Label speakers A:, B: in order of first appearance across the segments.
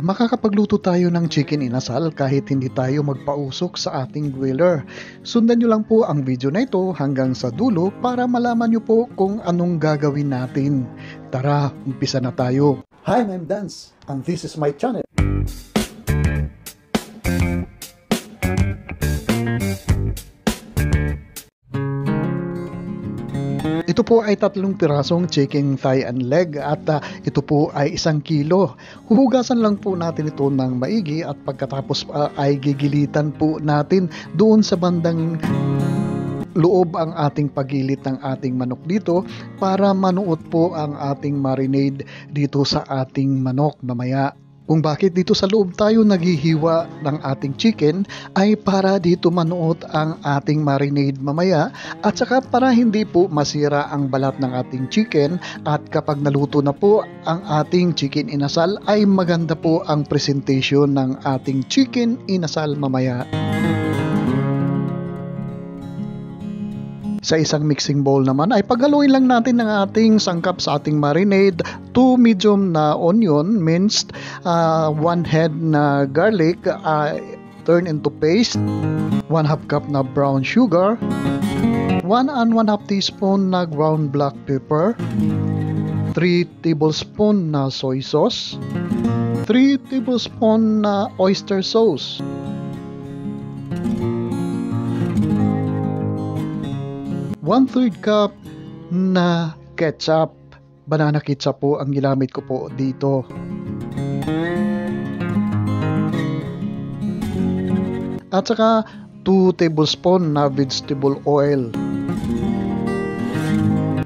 A: makakapagluto tayo ng chicken inasal kahit hindi tayo magpausok sa ating griller. Sundan nyo lang po ang video na ito hanggang sa dulo para malaman nyo po kung anong gagawin natin. Tara, umpisa na tayo. Hi, I'm Dance and this is my channel. Ito po ay 3 pirasong chicken thigh and leg at ito po ay 1 kilo. Huhugasan lang po natin ito ng maigi at pagkatapos ay gigilitan po natin doon sa bandang loob ang ating pagilit ng ating manok dito para manuot po ang ating marinade dito sa ating manok mamaya. Kung bakit dito sa loob tayo naghihiwa ng ating chicken ay para dito manuot ang ating marinade mamaya at saka para hindi po masira ang balat ng ating chicken at kapag naluto na po ang ating chicken inasal ay maganda po ang presentation ng ating chicken inasal mamaya. Sa isang mixing bowl naman ay paghaluin lang natin ng ating sangkap sa ating marinade, 2 medium na onion minced, 1 head na garlic turn into paste, 1/2 cup na brown sugar, 1 and 1/2 teaspoon na ground black pepper, 3 tablespoon na soy sauce, 3 tablespoon na oyster sauce, 1/3 cup na ketchup. Banana ketchup po ang ginamit ko po dito. At saka 2 tablespoon na vegetable oil.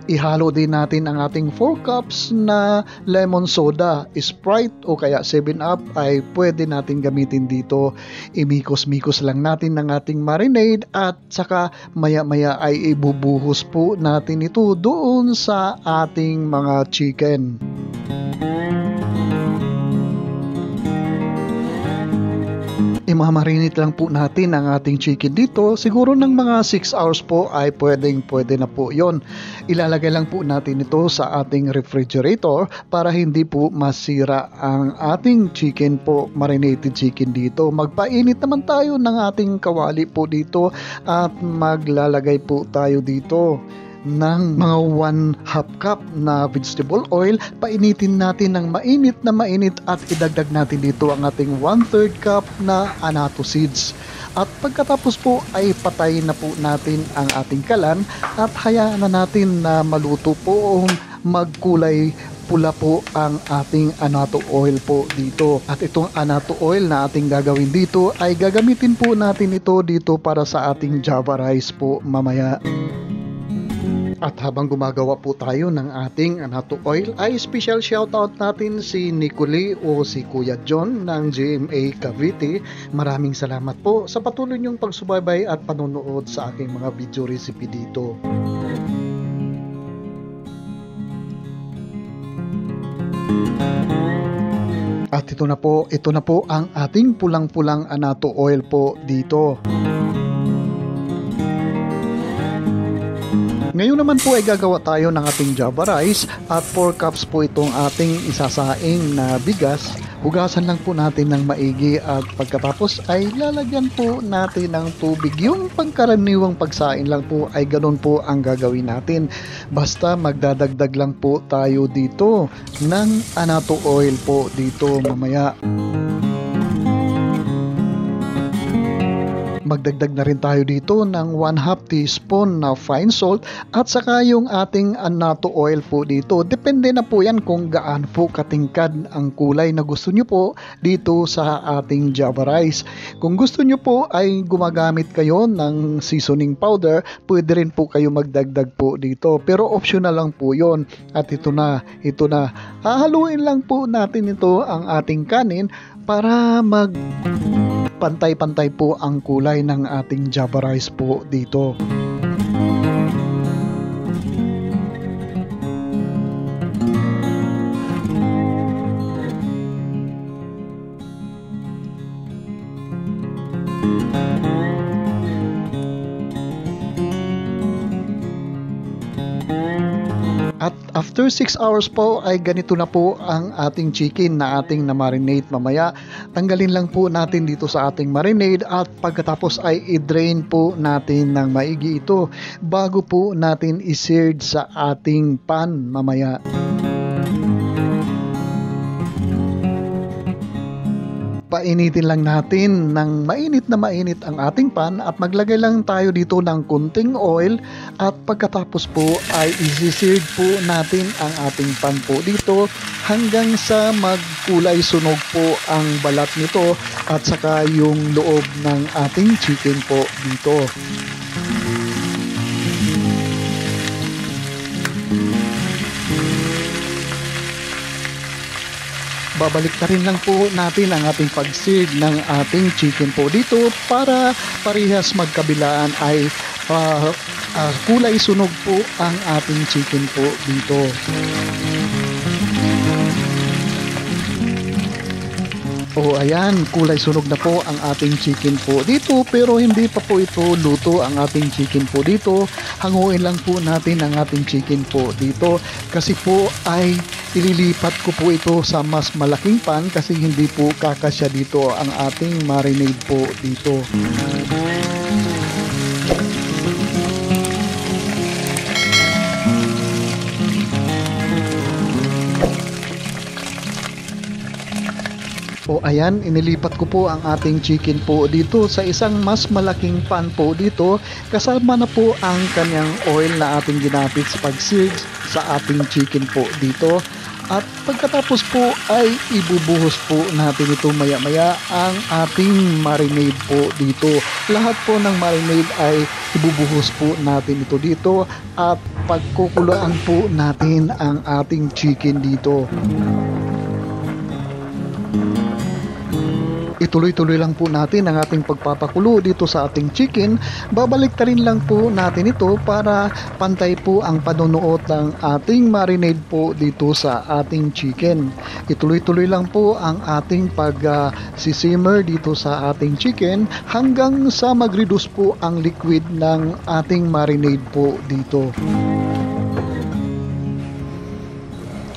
A: Ihalo din natin ang ating 4 cups na lemon soda, Sprite o kaya 7-Up ay pwede natin gamitin dito. Imikos-mikos lang natin ng ating marinade at saka maya-maya ay ibubuhos po natin ito doon sa ating mga chicken. Imamarinate lang po natin ang ating chicken dito. Siguro ng mga 6 hours po ay pwede na po yon. Ilalagay lang po natin ito sa ating refrigerator para hindi po masira ang ating chicken po, marinated chicken dito. Magpainit naman tayo ng ating kawali po dito at maglalagay po tayo dito ng mga 1/2 cup na vegetable oil. Painitin natin ng mainit na mainit at idagdag natin dito ang ating 1/3 cup na annatto seeds. At pagkatapos po ay patayin na po natin ang ating kalan at hayaan na natin na maluto po, magkulay pula po ang ating annatto oil po dito. At itong annatto oil na ating gagawin dito ay gagamitin po natin ito dito para sa ating java rice po mamaya. At habang gumagawa po tayo ng ating annatto oil ay special shoutout natin si Nicole o si Kuya John ng GMA Cavite. Maraming salamat po sa patuloy niyong pagsubaybay at panonood sa aking mga video recipe dito. At ito na po ang ating pulang-pulang annatto oil po dito. Ngayon naman po ay gagawa tayo ng ating java rice at 4 cups po itong ating isasaing na bigas. Hugasan lang po natin ng maigi at pagkatapos ay lalagyan po natin ng tubig. Yung pangkaraniwang pagsain lang po ay ganun po ang gagawin natin. Basta magdadagdag lang po tayo dito ng annatto oil po dito mamaya. Magdagdag na rin tayo dito ng 1/2 teaspoon na fine salt at saka yung ating annatto oil po dito. Depende na po yan kung gaano po katingkad ang kulay na gusto nyo po dito sa ating java rice. Kung gusto nyo po ay gumagamit kayo ng seasoning powder, pwede rin po kayo magdagdag po dito. Pero optional lang po yon. At ito na. Hahaluin lang po natin ito ang ating kanin para pantay-pantay po ang kulay ng ating java rice po dito. At After 6 hours po ay ganito na po ang ating chicken na ating na-marinate. Mamaya tanggalin lang po natin dito sa ating marinade at pagkatapos ay i-drain po natin ng maigi ito bago po natin i-seared sa ating pan mamaya. Painitin lang natin ng mainit na mainit ang ating pan at maglagay lang tayo dito ng kunting oil at pagkatapos po ay isi-seared po natin ang ating pan po dito hanggang sa magkulay sunog po ang balat nito at saka yung loob ng ating chicken po dito. Babalik na rin lang po natin ang ating pag-seared ng ating chicken po dito para parehas magkabilaan ay kulay sunog po ang ating chicken po dito. O ayan, kulay sunog na po ang ating chicken po dito pero hindi pa po ito luto ang ating chicken po dito. Hanguin lang po natin ang ating chicken po dito kasi po ay ililipat ko po ito sa mas malaking pan kasi hindi po kakasya dito ang ating marinade po dito. O ayan, inilipat ko po ang ating chicken po dito sa isang mas malaking pan po dito kasama na po ang kanyang oil na ating ginamit sa pag-seared sa ating chicken po dito. At pagkatapos po ay ibubuhos po natin ito maya-maya ang ating marinade po dito. Lahat po ng marinade ay ibubuhos po natin ito dito at pagkukuluan po natin ang ating chicken dito. Ituloy-tuloy lang po natin ang ating pagpapakulo dito sa ating chicken. Babalik na rin lang po natin ito para pantay po ang panunuot ng ating marinade po dito sa ating chicken. Ituloy-tuloy lang po ang ating pag-simmer dito sa ating chicken hanggang sa mag-reduce po ang liquid ng ating marinade po dito.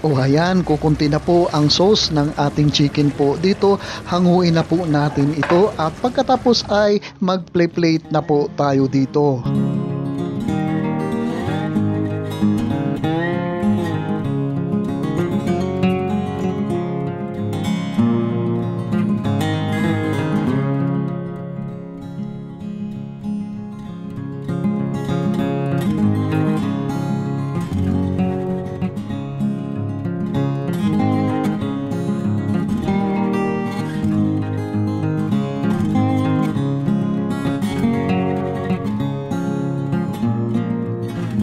A: O ayan, kukunti na po ang sauce ng ating chicken po dito. Hanguin na po natin ito at pagkatapos ay mag-plate na po tayo dito.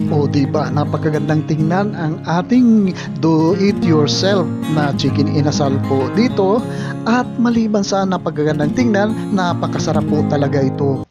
A: O diba, napakagandang tingnan ang ating do-it-yourself na chicken inasal po dito at maliban sa napakagandang tingnan, napakasarap po talaga ito.